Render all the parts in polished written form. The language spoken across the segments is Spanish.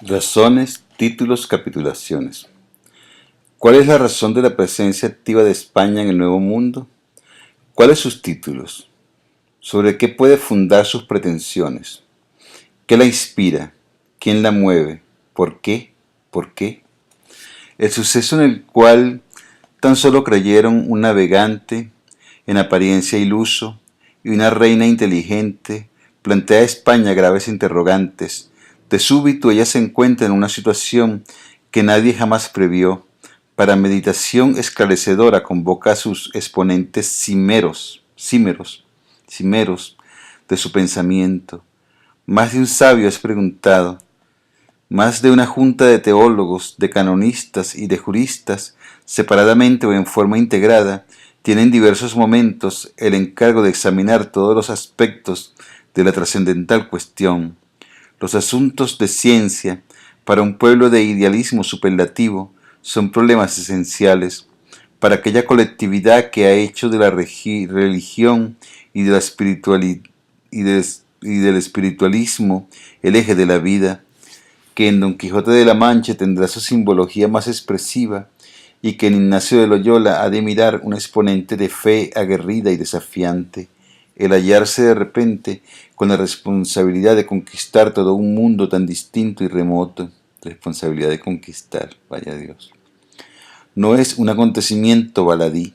Razones, títulos, capitulaciones. ¿Cuál es la razón de la presencia activa de España en el Nuevo Mundo? ¿Cuáles sus títulos? ¿Sobre qué puede fundar sus pretensiones? ¿Qué la inspira? ¿Quién la mueve? ¿Por qué? ¿Por qué? El suceso en el cual tan solo creyeron un navegante, en apariencia iluso, y una reina inteligente, plantea a España graves interrogantes. De súbito ella se encuentra en una situación que nadie jamás previó. Para meditación esclarecedora convoca a sus exponentes cimeros de su pensamiento. Más de un sabio es preguntado, más de una junta de teólogos, de canonistas y de juristas, separadamente o en forma integrada, tiene en diversos momentos el encargo de examinar todos los aspectos de la trascendental cuestión. Los asuntos de ciencia, para un pueblo de idealismo superlativo, son problemas esenciales. Para aquella colectividad que ha hecho de la religión y, de la y del espiritualismo el eje de la vida, que en Don Quijote de la Mancha tendrá su simbología más expresiva y que en Ignacio de Loyola ha de mirar un exponente de fe aguerrida y desafiante, el hallarse de repente con la responsabilidad de conquistar todo un mundo tan distinto y remoto, responsabilidad de conquistar, vaya Dios, no es un acontecimiento baladí.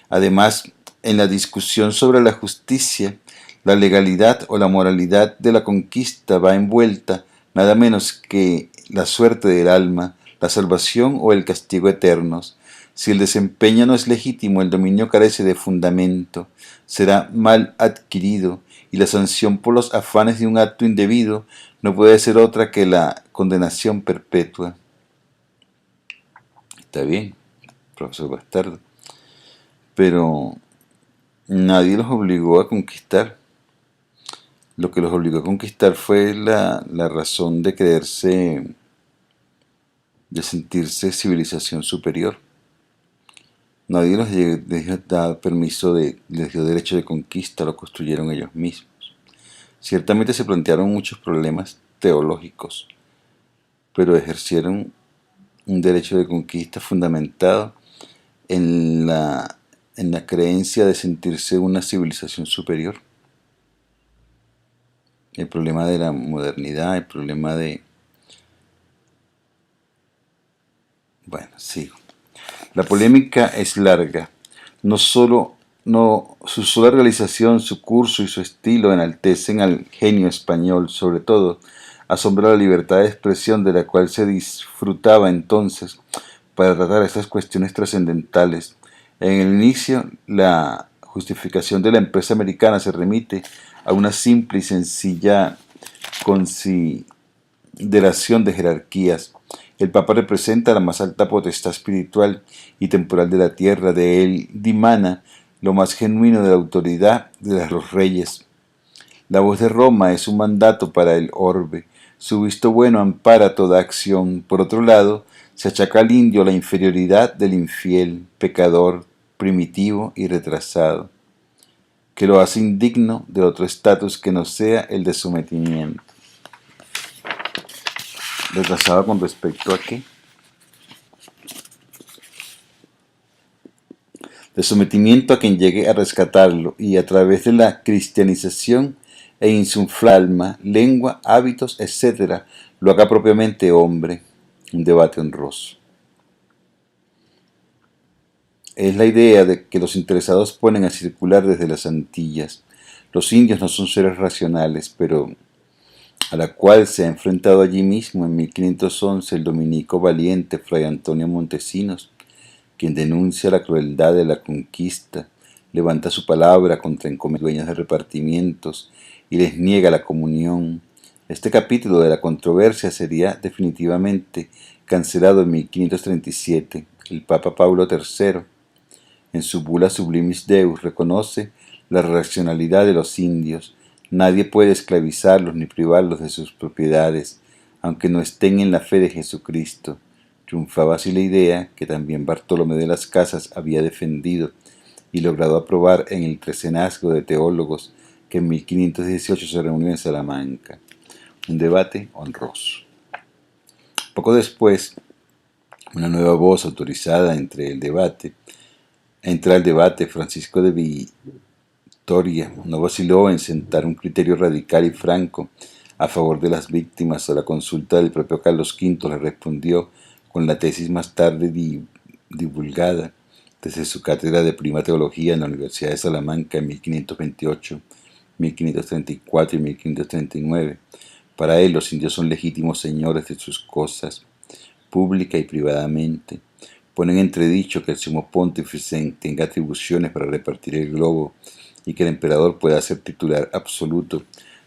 Además, en la discusión sobre la justicia, la legalidad o la moralidad de la conquista va envuelta nada menos que la suerte del alma, la salvación o el castigo eternos. Si el desempeño no es legítimo, el dominio carece de fundamento, será mal adquirido, y la sanción por los afanes de un acto indebido no puede ser otra que la condenación perpetua. Está bien, profesor Bastardo, pero nadie los obligó a conquistar. Lo que los obligó a conquistar fue la razón de creerse, de sentirse civilización superior. Nadie les dio permiso les dio derecho de conquista, lo construyeron ellos mismos. Ciertamente se plantearon muchos problemas teológicos, pero ejercieron un derecho de conquista fundamentado en la creencia de sentirse una civilización superior. El problema de la modernidad, el problema de... Bueno, sigo. La polémica es larga. Su sola realización, su curso y su estilo enaltecen al genio español, sobre todo asombra la libertad de expresión de la cual se disfrutaba entonces para tratar estas cuestiones trascendentales. En el inicio, la justificación de la empresa americana se remite a una simple y sencilla consideración de jerarquías. El Papa representa la más alta potestad espiritual y temporal de la tierra. De él dimana lo más genuino de la autoridad de los reyes. La voz de Roma es un mandato para el orbe. Su visto bueno ampara toda acción. Por otro lado, se achaca al indio la inferioridad del infiel, pecador, primitivo y retrasado, que lo hace indigno de otro estatus que no sea el de sometimiento. ¿Retrasado con respecto a qué? De sometimiento a quien llegue a rescatarlo y a través de la cristianización e insuflar alma, lengua, hábitos, etc., lo haga propiamente hombre. Un debate honroso. Es la idea de que los interesados ponen a circular desde las Antillas. Los indios no son seres racionales, pero a la cual se ha enfrentado allí mismo en 1511 el dominico valiente Fray Antonio Montesinos, quien denuncia la crueldad de la conquista, levanta su palabra contra dueños de repartimientos y les niega la comunión. Este capítulo de la controversia sería definitivamente cancelado en 1537. El Papa Pablo III, en su bula Sublimis Deus, reconoce la racionalidad de los indios. Nadie puede esclavizarlos ni privarlos de sus propiedades, aunque no estén en la fe de Jesucristo. Triunfaba así la idea que también Bartolomé de las Casas había defendido y logrado aprobar en el trecenazgo de teólogos que en 1518 se reunió en Salamanca. Un debate honroso. Poco después, una nueva voz autorizada entra al debate. Francisco de Vitoria no vaciló en sentar un criterio radical y franco a favor de las víctimas. A la consulta del propio Carlos V le respondió con la tesis más tarde divulgada desde su cátedra de Prima Teología en la Universidad de Salamanca en 1528, 1534 y 1539. Para él, los indios son legítimos señores de sus cosas, pública y privadamente. Ponen entredicho que el sumo pontífice tenga atribuciones para repartir el globo y que el emperador pueda ser titular absoluto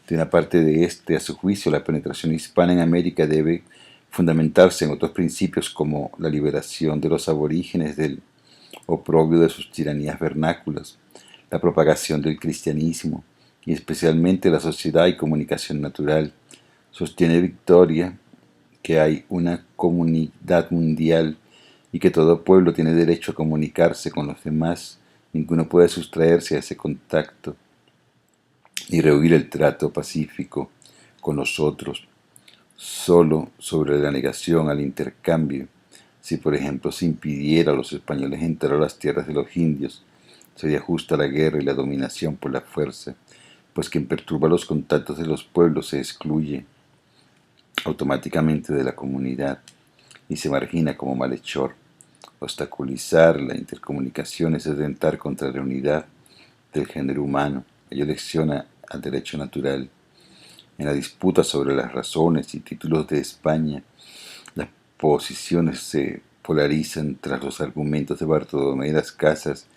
de una parte de este. A su juicio, la penetración hispana en América debe fundamentarse en otros principios como la liberación de los aborígenes del oprobio de sus tiranías vernáculas, la propagación del cristianismo y especialmente la sociedad y comunicación natural. Sostiene Victoria que hay una comunidad mundial y que todo pueblo tiene derecho a comunicarse con los demás. Ninguno puede sustraerse a ese contacto ni rehuir el trato pacífico con los otros. Solo sobre la negación al intercambio, si por ejemplo se impidiera a los españoles entrar a las tierras de los indios, sería justa la guerra y la dominación por la fuerza, pues quien perturba los contactos de los pueblos se excluye automáticamente de la comunidad y se margina como malhechor. Obstaculizar la intercomunicación es atentar contra la unidad del género humano. Ello lecciona al derecho natural. En la disputa sobre las razones y títulos de España, las posiciones se polarizan tras los argumentos de Bartolomé de las Casas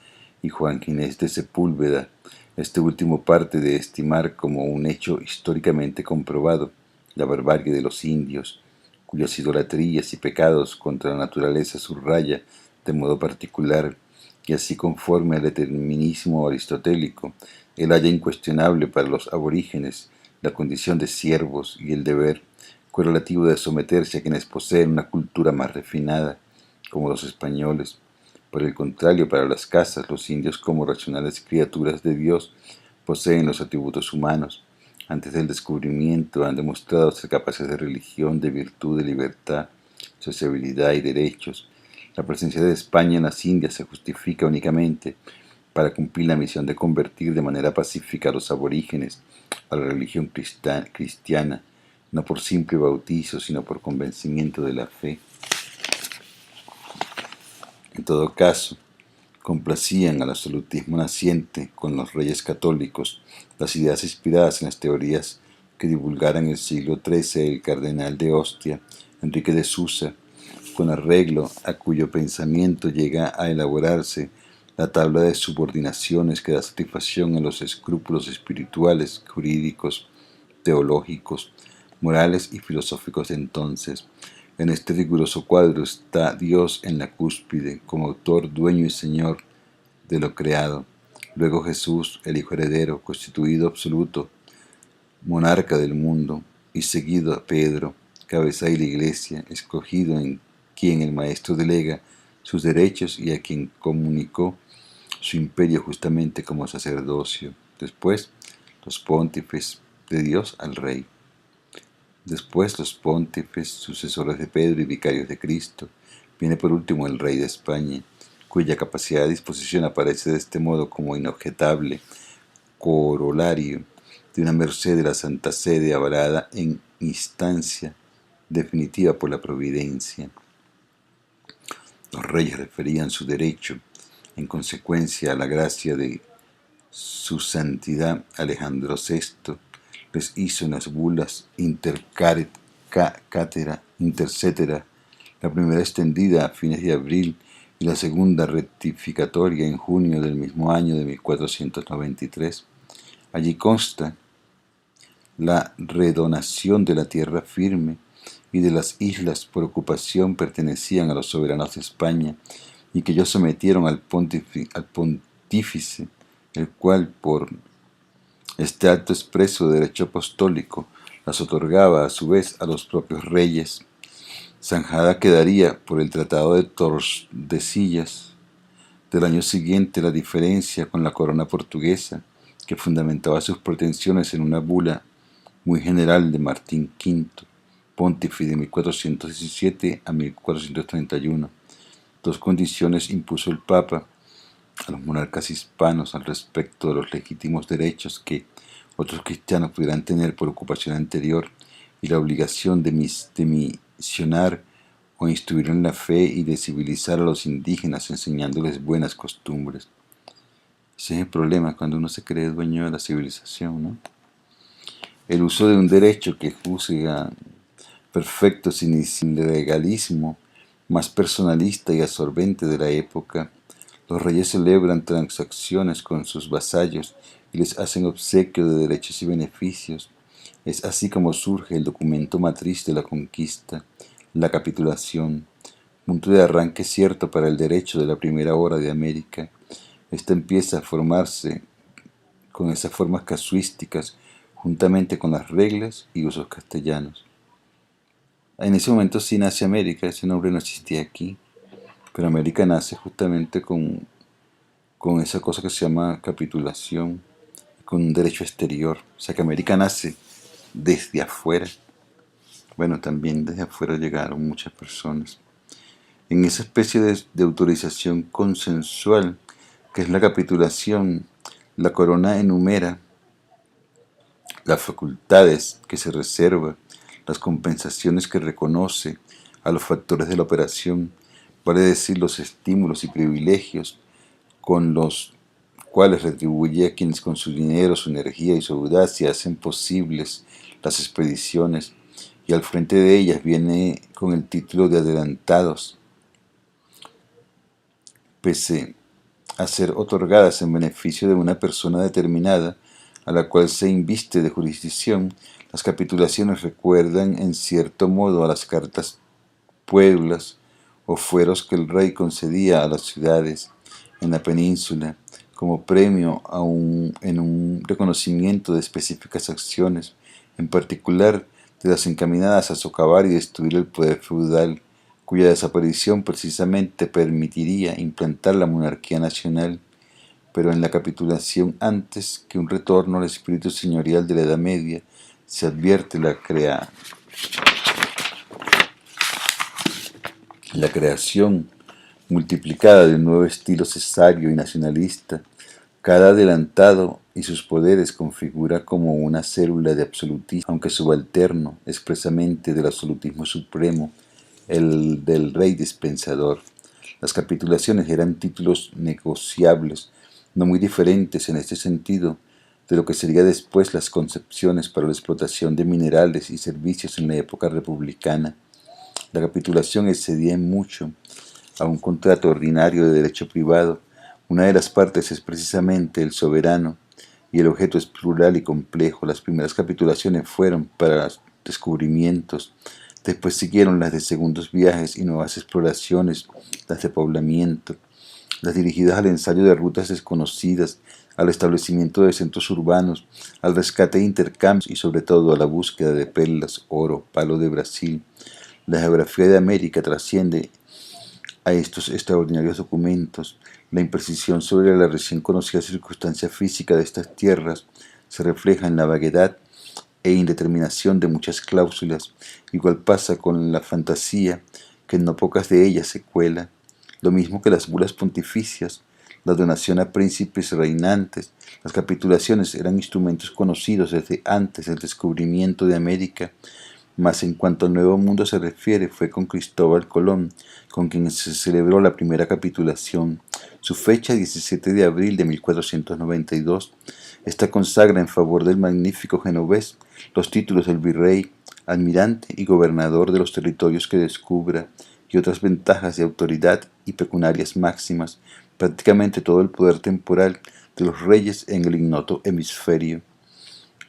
y Juan Ginés de Sepúlveda. Este último parte de estimar como un hecho históricamente comprobado la barbarie de los indios, cuyas idolatrías y pecados contra la naturaleza subraya de modo particular, y así conforme al determinismo aristotélico, él halla incuestionable para los aborígenes la condición de siervos y el deber correlativo de someterse a quienes poseen una cultura más refinada, como los españoles. Por el contrario, para las casas, los indios como racionales criaturas de Dios poseen los atributos humanos. Antes del descubrimiento han demostrado ser capaces de religión, de virtud, de libertad, sociabilidad y derechos. La presencia de España en las Indias se justifica únicamente para cumplir la misión de convertir de manera pacífica a los aborígenes a la religión cristiana, no por simple bautizo, sino por convencimiento de la fe. En todo caso, complacían al absolutismo naciente con los reyes católicos las ideas inspiradas en las teorías que divulgara en el siglo XIII el cardenal de Ostia, Enrique de Susa, con arreglo a cuyo pensamiento llega a elaborarse la tabla de subordinaciones que da satisfacción a los escrúpulos espirituales, jurídicos, teológicos, morales y filosóficos de entonces. En este riguroso cuadro está Dios en la cúspide, como autor, dueño y señor de lo creado. Luego Jesús, el Hijo heredero, constituido absoluto, monarca del mundo, y seguido a Pedro, cabeza de la Iglesia, escogido en quien el Maestro delega sus derechos y a quien comunicó su imperio justamente como sacerdocio. Después, los pontífices de Dios al Rey. Después, los pontífices, sucesores de Pedro y vicarios de Cristo. Viene por último el Rey de España, cuya capacidad de disposición aparece de este modo como inobjetable corolario de una merced de la Santa Sede avalada en instancia definitiva por la providencia. Los reyes referían su derecho en consecuencia a la gracia de su santidad. Alejandro VI les hizo unas bulas intercetera, la primera extendida a fines de abril y la segunda rectificatoria en junio del mismo año de 1493. Allí consta la redonación de la tierra firme y de las islas por ocupación pertenecían a los soberanos de España y que ellos sometieron al pontífice, el cual por este acto expreso de derecho apostólico las otorgaba a su vez a los propios reyes. Zanjada quedaría por el Tratado de Tordesillas del año siguiente la diferencia con la corona portuguesa, que fundamentaba sus pretensiones en una bula muy general de Martín V. Pontífice de 1417 a 1431. Dos condiciones impuso el Papa a los monarcas hispanos al respecto de los legítimos derechos que otros cristianos pudieran tener por ocupación anterior y la obligación de misionar o instruir en la fe y de civilizar a los indígenas enseñándoles buenas costumbres. Ese es el problema cuando uno se cree dueño de la civilización, ¿no? El uso de un derecho que juzga perfecto sin legalismo, más personalista y absorbente de la época. Los reyes celebran transacciones con sus vasallos y les hacen obsequio de derechos y beneficios. Es así como surge el documento matriz de la conquista, la capitulación, punto de arranque cierto para el derecho de la primera hora de América. Esta empieza a formarse con esas formas casuísticas juntamente con las reglas y usos castellanos. En ese momento sí nace América, ese nombre no existía aquí, pero América nace justamente con esa cosa que se llama capitulación, con un derecho exterior. O sea que América nace desde afuera. Bueno, también desde afuera llegaron muchas personas. En esa especie de autorización consensual, que es la capitulación, la corona enumera las facultades que se reserva, las compensaciones que reconoce a los factores de la operación, vale decir los estímulos y privilegios con los cuales retribuye a quienes con su dinero, su energía y su audacia hacen posibles las expediciones, y al frente de ellas viene con el título de adelantados, pese a ser otorgadas en beneficio de una persona determinada, a la cual se inviste de jurisdicción. Las capitulaciones recuerdan en cierto modo a las cartas pueblas o fueros que el rey concedía a las ciudades en la península como premio en un reconocimiento de específicas acciones, en particular de las encaminadas a socavar y destruir el poder feudal, cuya desaparición precisamente permitiría implantar la monarquía nacional, pero en la capitulación antes que un retorno al espíritu señorial de la Edad Media se advierte la creación multiplicada de un nuevo estilo cesario y nacionalista. Cada adelantado y sus poderes configura como una célula de absolutismo, aunque subalterno expresamente del absolutismo supremo, el del rey dispensador. Las capitulaciones eran títulos negociables, no muy diferentes en este sentido de lo que sería después las concepciones para la explotación de minerales y servicios en la época republicana. La capitulación excedía en mucho a un contrato ordinario de derecho privado. Una de las partes es precisamente el soberano y el objeto es plural y complejo. Las primeras capitulaciones fueron para descubrimientos, después siguieron las de segundos viajes y nuevas exploraciones, las de poblamiento, las dirigidas al ensayo de rutas desconocidas, al establecimiento de centros urbanos, al rescate de intercambios y sobre todo a la búsqueda de perlas, oro, palo de Brasil. La geografía de América trasciende a estos extraordinarios documentos. La imprecisión sobre la recién conocida circunstancia física de estas tierras se refleja en la vaguedad e indeterminación de muchas cláusulas. Igual pasa con la fantasía, que en no pocas de ellas se cuela, lo mismo que las bulas pontificias, la donación a príncipes reinantes. Las capitulaciones eran instrumentos conocidos desde antes del descubrimiento de América, mas en cuanto al Nuevo Mundo se refiere, fue con Cristóbal Colón, con quien se celebró la primera capitulación. Su fecha, 17 de abril de 1492, esta consagra en favor del magnífico genovés los títulos del virrey, almirante y gobernador de los territorios que descubra, y otras ventajas de autoridad y pecuniarias máximas, prácticamente todo el poder temporal de los reyes en el ignoto hemisferio.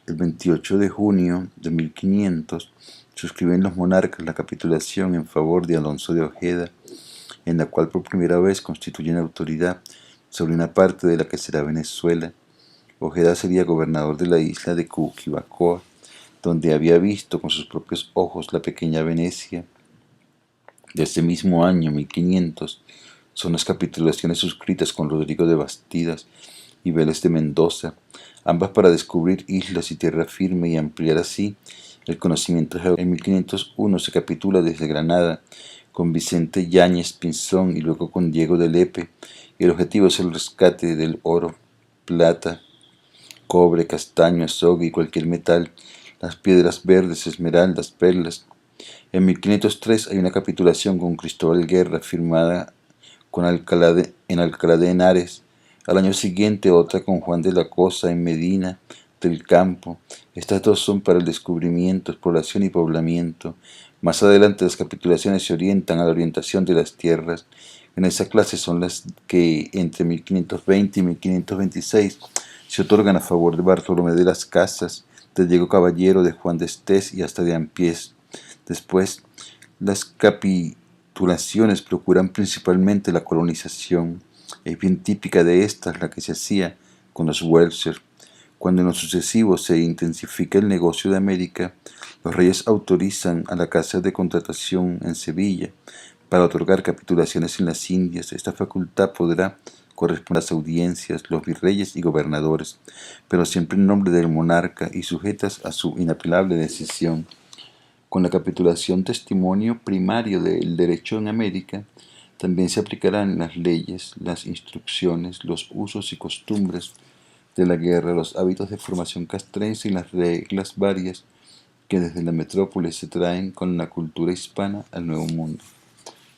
El 28 de junio de 1500 suscriben los monarcas la capitulación en favor de Alonso de Ojeda, en la cual por primera vez constituyen autoridad sobre una parte de la que será Venezuela. Ojeda sería gobernador de la isla de Cuquibacoa, donde había visto con sus propios ojos la pequeña Venecia. De ese mismo año, 1500, son las capitulaciones suscritas con Rodrigo de Bastidas y Vélez de Mendoza, ambas para descubrir islas y tierra firme y ampliar así el conocimiento geográfico. En 1501 se capitula desde Granada con Vicente Yáñez Pinzón y luego con Diego de Lepe, y el objetivo es el rescate del oro, plata, cobre, castaño, azogue y cualquier metal, las piedras verdes, esmeraldas, perlas. En 1503 hay una capitulación con Cristóbal Guerra firmada en Alcalá de Henares. Al año siguiente otra con Juan de la Cosa en Medina del Campo. Estas dos son para el descubrimiento, exploración y poblamiento. Más adelante las capitulaciones se orientan a la orientación de las tierras. En esa clase son las que entre 1520 y 1526 se otorgan a favor de Bartolomé de las Casas, de Diego Caballero, de Juan de Estés y hasta de Ampiés. Después, las capitulaciones procuran principalmente la colonización. Es bien típica de estas la que se hacía con los Welser. Cuando en lo sucesivo se intensifica el negocio de América, los reyes autorizan a la Casa de Contratación en Sevilla para otorgar capitulaciones en las Indias. Esta facultad podrá corresponder a las audiencias, los virreyes y gobernadores, pero siempre en nombre del monarca y sujetas a su inapelable decisión. Con la capitulación testimonio primario del derecho en América, también se aplicarán las leyes, las instrucciones, los usos y costumbres de la guerra, los hábitos de formación castrense y las reglas varias que desde la metrópolis se traen con la cultura hispana al Nuevo Mundo.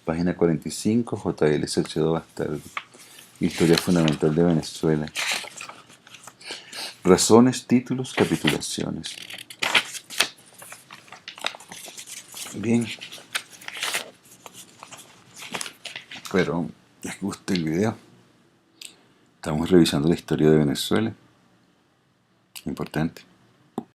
Página 45, J.L. Salcedo Bastardo. Historia fundamental de Venezuela. Razones, títulos, capitulaciones. Bien. Espero les guste el video. Estamos revisando la historia de Venezuela. Importante.